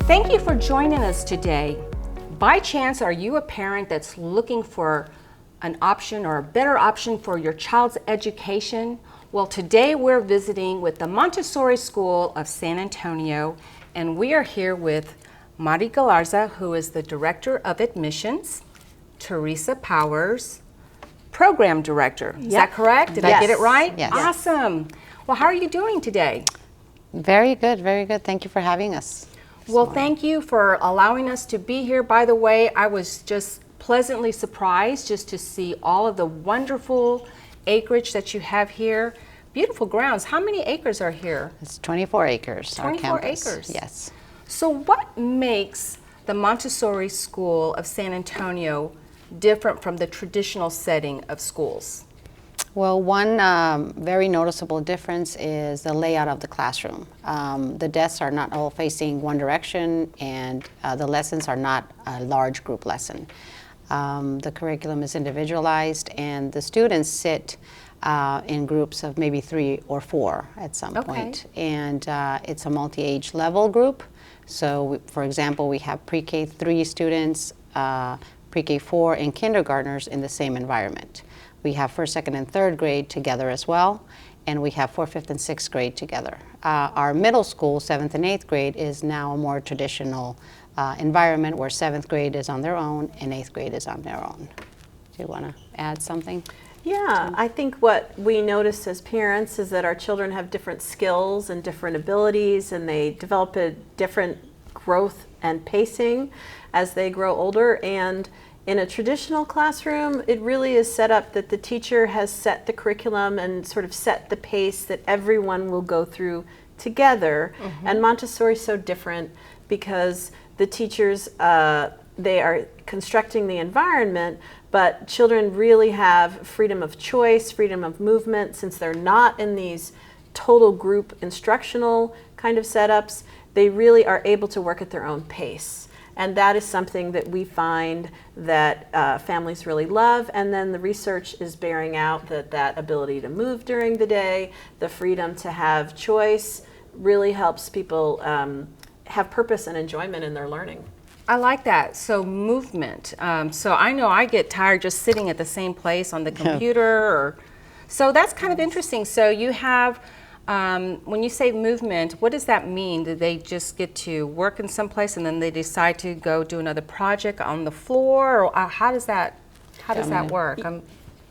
Thank you for joining us today. By chance, are you a parent that's looking for an option or a better option for your child's education? Well, today we're visiting with the Montessori School of San Antonio, and we are here with Mari Galarza, who is the Director of Admissions, Teresa Powers, Program Director. Is that correct? Did I get it right? Yes. Awesome. Well, how are you doing today? Very good, very good. Thank you for having us. Well, thank you for allowing us to be here. By the way, I was just pleasantly surprised just to see all of the wonderful acreage that you have here. Beautiful grounds. How many acres are here? It's 24 acres. 24 our campus. acres. Yes. So what makes the Montessori School of San Antonio different from the traditional setting of schools? Well, one very noticeable difference is the layout of the classroom. The desks are not all facing one direction, and the lessons are not a large group lesson. The curriculum is individualized, and the students sit in groups of maybe 3 or 4 at some point. And it's a multi-age level group. So, for example, we have pre-K 3 students, pre-K 4, and kindergartners in the same environment. We have 1st, 2nd, and 3rd grade together as well, and we have 4th, 5th, and 6th grade together. Our middle school, 7th and 8th grade, is now a more traditional environment where 7th grade is on their own and 8th grade is on their own. Do you want to add something? Yeah, I think what we notice as parents is that our children have different skills and different abilities, and they develop a different growth and pacing as they grow older. And in a traditional classroom, it really is set up that the teacher has set the curriculum and sort of set the pace that everyone will go through together. And Montessori is so different because the teachers, they are constructing the environment, but children really have freedom of choice, freedom of movement. Since they're not in these total group instructional kind of setups, they really are able to work at their own pace. And that is something that we find that families really love. And then the research is bearing out that that ability to move during the day, the freedom to have choice, really helps people have purpose and enjoyment in their learning. I like that. So movement. So I know I get tired just sitting at the same place on the computer. So that's kind of interesting. So you have, when you say movement, what does that mean? Do they just get to work in some place and then they decide to go do another project on the floor? Or how does that work?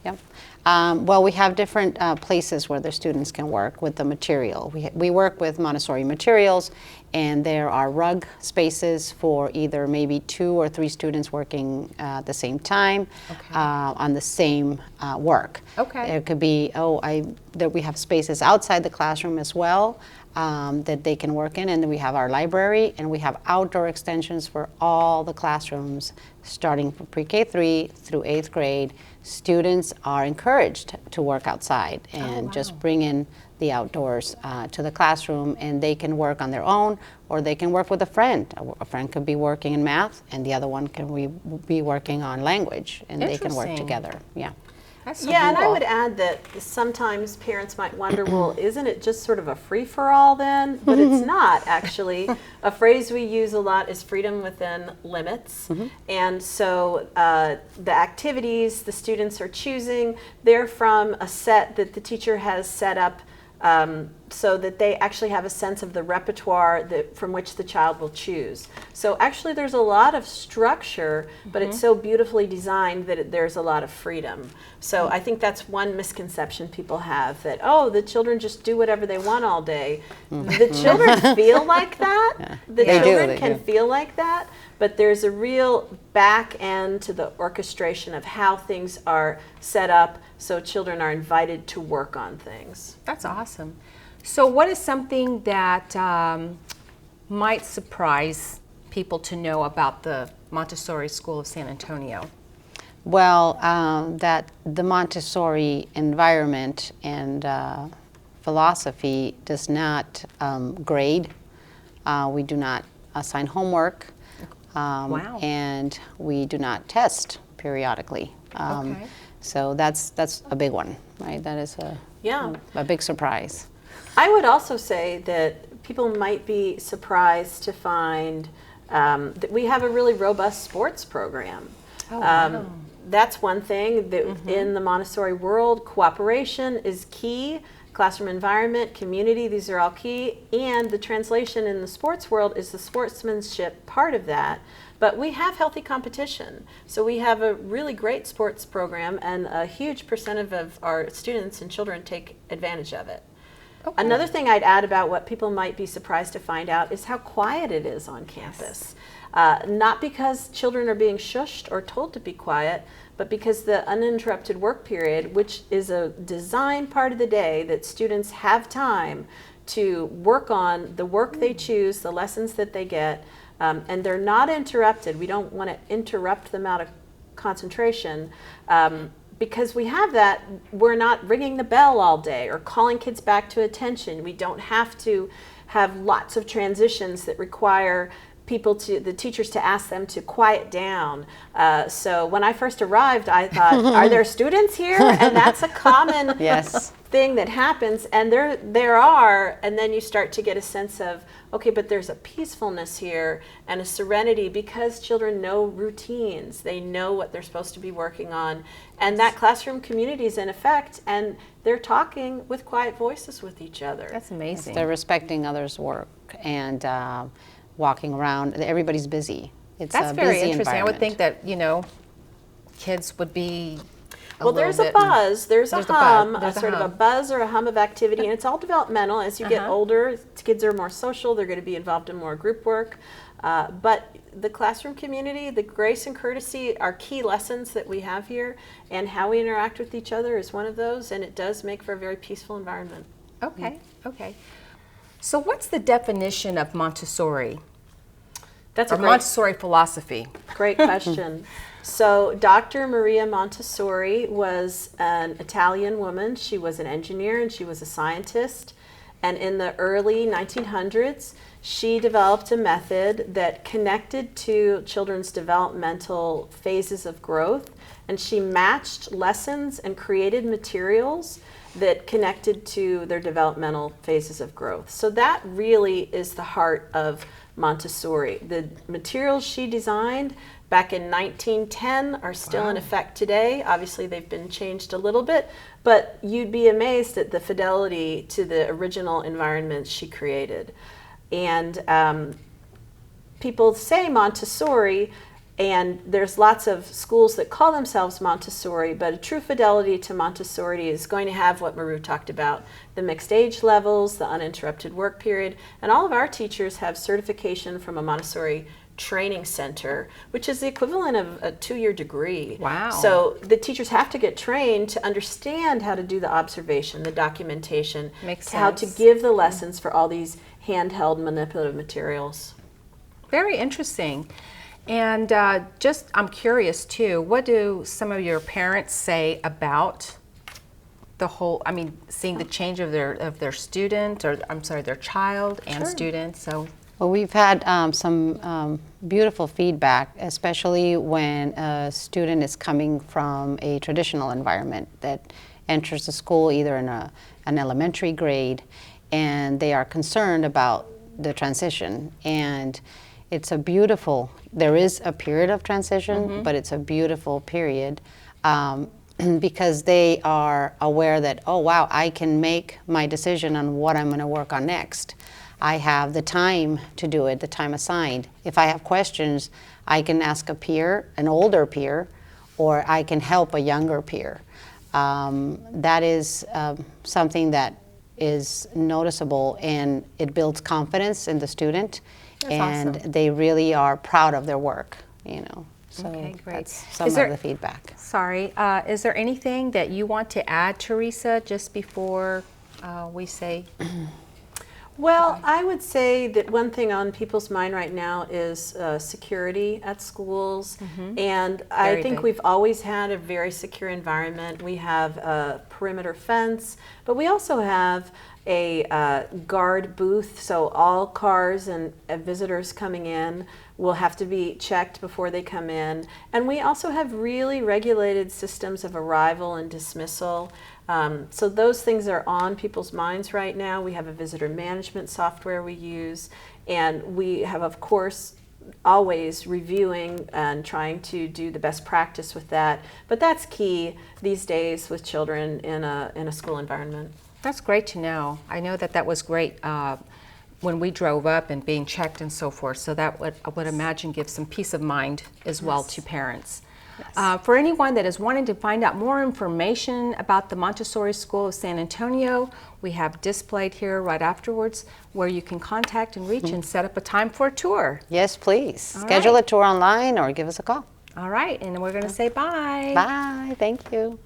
Yep. Well, we have different places where the students can work with the material. We work with Montessori materials, and there are rug spaces for either maybe 2 or 3 students working at the same time on the same work. There could be, that we have spaces outside the classroom as well that they can work in, and then we have our library, and we have outdoor extensions for all the classrooms starting from pre-K 3 through 8th grade. Students are encouraged to work outside and just bring in the outdoors to the classroom, and they can work on their own, or they can work with a friend. A friend could be working in math, and the other one can be working on language, and they can work together. Yeah. That's so Yeah, cool. and I would add that sometimes parents might wonder, well, isn't it just sort of a free-for-all then? But it's not, actually. A phrase we use a lot is freedom within limits. And so the activities the students are choosing, they're from a set that the teacher has set up so that they actually have a sense of the repertoire from which the child will choose. So actually there's a lot of structure, but it's so beautifully designed that there's a lot of freedom. So I think that's one misconception people have, that, oh, the children just do whatever they want all day. The children feel like that. The children can feel like that, but there's a real back end to the orchestration of how things are set up so children are invited to work on things. That's awesome. So what is something that might surprise people to know about the Montessori School of San Antonio? Well, that the Montessori environment and philosophy does not grade. We do not assign homework. And we do not test periodically. So that's a big one, right? That is a big surprise. I would also say that people might be surprised to find We have a really robust sports program. Oh, wow. That's one thing that in the Montessori world, cooperation is key. Classroom environment, community, these are all key. And the translation in the sports world is the sportsmanship part of that. But we have healthy competition. So we have a really great sports program, and a huge percentage of our students and children take advantage of it. Okay. Another thing I'd add about what people might be surprised to find out is how quiet it is on campus. Not because children are being shushed or told to be quiet, but because the uninterrupted work period, which is a design part of the day that students have time to work on the work they choose, the lessons that they get, and they're not interrupted. We don't want to interrupt them out of concentration. Because we have that, we're not ringing the bell all day or calling kids back to attention. We don't have to have lots of transitions that require the teachers to ask them to quiet down. So when I first arrived, I thought, are there students here? And that's a common thing that happens. And there are, and then you start to get a sense of, okay, but there's a peacefulness here and a serenity because children know routines. They know what they're supposed to be working on. And that classroom community is in effect, and they're talking with quiet voices with each other. That's amazing. They're respecting others' work and walking around. Everybody's busy. It's That's a very busy interesting. I would think environment. that, kids would be Well, there's a buzz, there's a hum, sort of a hum. buzz or a hum of activity, and it's all developmental. As you get older, kids are more social, they're going to be involved in more group work. But the classroom community, the grace and courtesy are key lessons that we have here, and how we interact with each other is one of those, and it does make for a very peaceful environment. Okay, okay. So what's the definition of Montessori? That's a Or Montessori philosophy? great question. So Dr. Maria Montessori was an Italian woman. She was an engineer and she was a scientist. And in the early 1900s, she developed a method that connected to children's developmental phases of growth. And she matched lessons and created materials that connected to their developmental phases of growth. So that really is the heart of Montessori. The materials she designed back in 1910 are still in effect today. Obviously, they've been changed a little bit, but you'd be amazed at the fidelity to the original environments she created. And people say Montessori, and there's lots of schools that call themselves Montessori, but a true fidelity to Montessori is going to have what Maru talked about, the mixed age levels, the uninterrupted work period, and all of our teachers have certification from a Montessori training center, which is the equivalent of a 2-year degree. Wow. So the teachers have to get trained to understand how to do the observation, the documentation, Makes how to sense. give the lessons for all these handheld manipulative materials. Very interesting. And I'm curious too, what do some of your parents say about the whole, seeing the change of their student, or I'm sorry, their child and student? So. Well, we've had some beautiful feedback, especially when a student is coming from a traditional environment that enters the school either in an elementary grade, and they are concerned about the transition. And it's a beautiful, there is a period of transition, but it's a beautiful period because they are aware that, oh wow, I can make my decision on what I'm going to work on next. I have the time to do it, the time assigned. If I have questions, I can ask a peer, an older peer, or I can help a younger peer. That is something that is noticeable, and it builds confidence in the student. That's and awesome. They really are proud of their work, So Okay, great. that's some Is there- of the feedback. Sorry, is there anything that you want to add, Teresa, just before we say? Well, I would say that one thing on people's mind right now is security at schools. And I Very think big. we've always had a very secure environment. We have a perimeter fence, but we also have a guard booth. So all cars and visitors coming in will have to be checked before they come in. And we also have really regulated systems of arrival and dismissal. So those things are on people's minds right now. We have a visitor management software we use, and we have, of course, always reviewing and trying to do the best practice with that. But that's key these days with children in a school environment. That's great to know. I know that was great when we drove up and being checked and so forth. So that I would imagine gives some peace of mind as well to parents. Yes. For anyone that is wanting to find out more information about the Montessori School of San Antonio, we have displayed here right afterwards where you can contact and reach and set up a time for a tour. Yes, please. All Schedule right. a tour online or give us a call. All right, and we're going to say bye. Bye. Thank you.